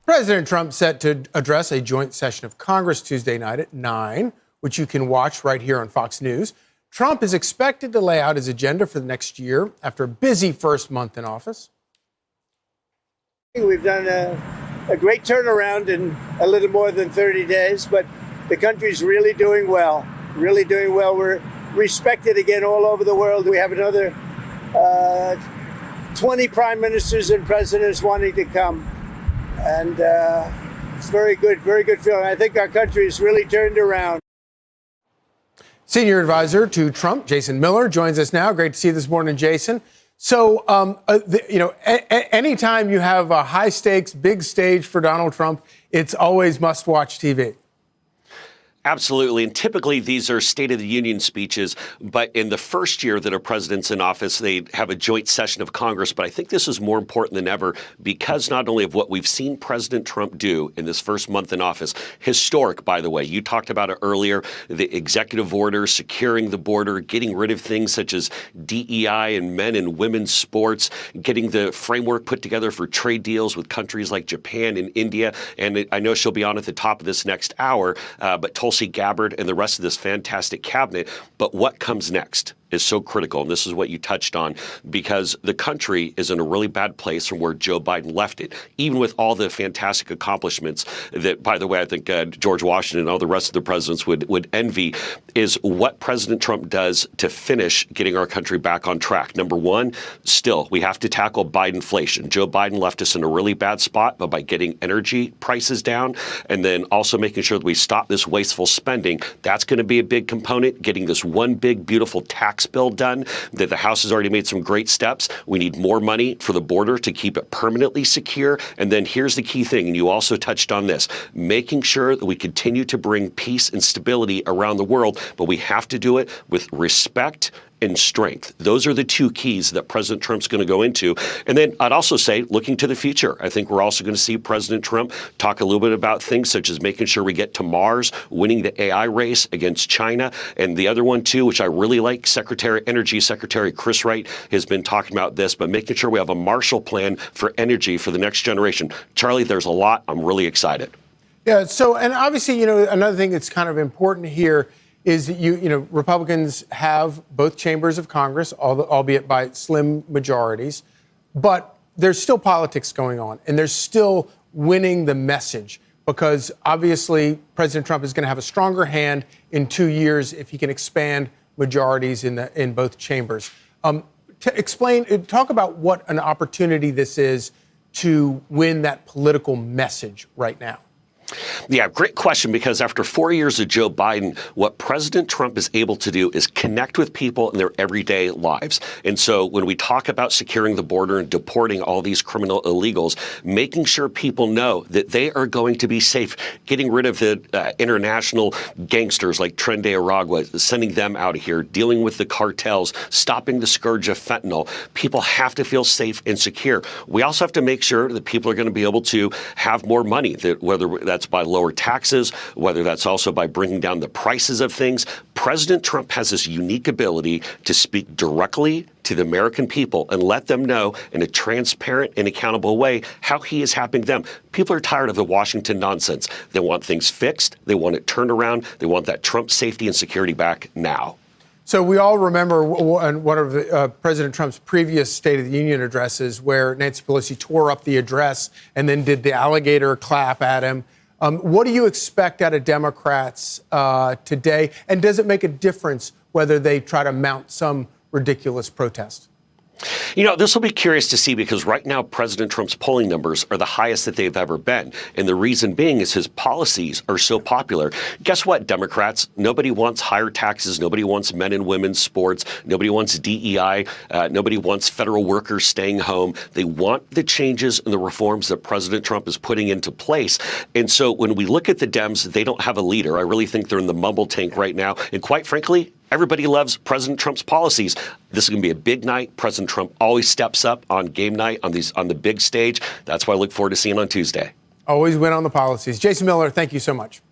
President Trump set to address a joint session of Congress Tuesday night at 9, which you can watch right here on Fox News. Trump is expected to lay out his agenda for the next year after a busy first month in office. We've done a great turnaround in a little more than 30 days, but the country's really doing well, really doing well. We're respected again all over the world. We have another 20 prime ministers and presidents wanting to come. And it's very good feeling. I think our country has really turned around. Senior advisor to Trump, Jason Miller, joins us now. Great to see you this morning, Jason. So, anytime you have a high stakes, big stage for Donald Trump, it's always must watch TV. Absolutely. And typically these are State of the Union speeches. But in the first year that a president's in office, they have a joint session of Congress. But I think this is more important than ever because not only of what we've seen President Trump do in this first month in office, historic, by the way. You talked about it earlier, the executive order, securing the border, getting rid of things such as DEI and men and women's sports, getting the framework put together for trade deals with countries like Japan and India. And I know she'll be on at the top of this next hour, but Tulsi Gabbard and the rest of this fantastic cabinet. But what comes next is so critical, and this is what you touched on, because the country is in a really bad place from where Joe Biden left it, even with all the fantastic accomplishments that, by the way, I think George Washington and all the rest of the presidents would envy, is what President Trump does to finish getting our country back on track. Number one, still, we have to tackle Bidenflation. Joe Biden left us in a really bad spot, but by getting energy prices down and then also making sure that we stop this wasteful spending, that's going to be a big component, getting this one big, beautiful tax bill done, that the House has already made some great steps. We need more money for the border to keep it permanently secure. And then here's the key thing, and you also touched on this, making sure that we continue to bring peace and stability around the world, but we have to do it with respect and strength. Those are the two keys that President Trump's going to go into. And then I'd also say, looking to the future, I think we're also going to see President Trump talk a little bit about things such as making sure we get to Mars, winning the AI race against China. And the other one, too, which I really like, Energy Secretary Chris Wright has been talking about this, but making sure we have a Marshall Plan for energy for the next generation. Charlie, there's a lot. I'm really excited. Yeah, so, and obviously, another thing that's kind of important here is that Republicans have both chambers of Congress, albeit by slim majorities, but there's still politics going on, and there's still winning the message, because obviously President Trump is going to have a stronger hand in 2 years if he can expand majorities in both chambers. Talk about what an opportunity this is to win that political message right now. Yeah, great question, because after 4 years of Joe Biden, what President Trump is able to do is connect with people in their everyday lives. And so when we talk about securing the border and deporting all these criminal illegals, making sure people know that they are going to be safe, getting rid of the international gangsters like Trende Aragua, sending them out of here, dealing with the cartels, stopping the scourge of fentanyl. People have to feel safe and secure. We also have to make sure that people are going to be able to have more money, that whether that's by lower taxes, whether that's also by bringing down the prices of things. President Trump has this unique ability to speak directly to the American people and let them know in a transparent and accountable way how he is helping them. People are tired of the Washington nonsense. They want things fixed. They want it turned around. They want that Trump safety and security back now. So we all remember one of President Trump's previous State of the Union addresses where Nancy Pelosi tore up the address and then did the alligator clap at him. What do you expect out of Democrats today? And does it make a difference whether they try to mount some ridiculous protest? This will be curious to see, because right now President Trump's polling numbers are the highest that they've ever been. And the reason being is his policies are so popular. Guess what, Democrats? Nobody wants higher taxes. Nobody wants men and women's sports. Nobody wants DEI. Nobody wants federal workers staying home. They want the changes and the reforms that President Trump is putting into place. And so when we look at the Dems, they don't have a leader. I really think they're in the mumble tank right now. And quite frankly, everybody loves President Trump's policies. This is going to be a big night. President Trump always steps up on game night on the big stage. That's why I look forward to seeing on Tuesday. Always win on the policies. Jason Miller, thank you so much.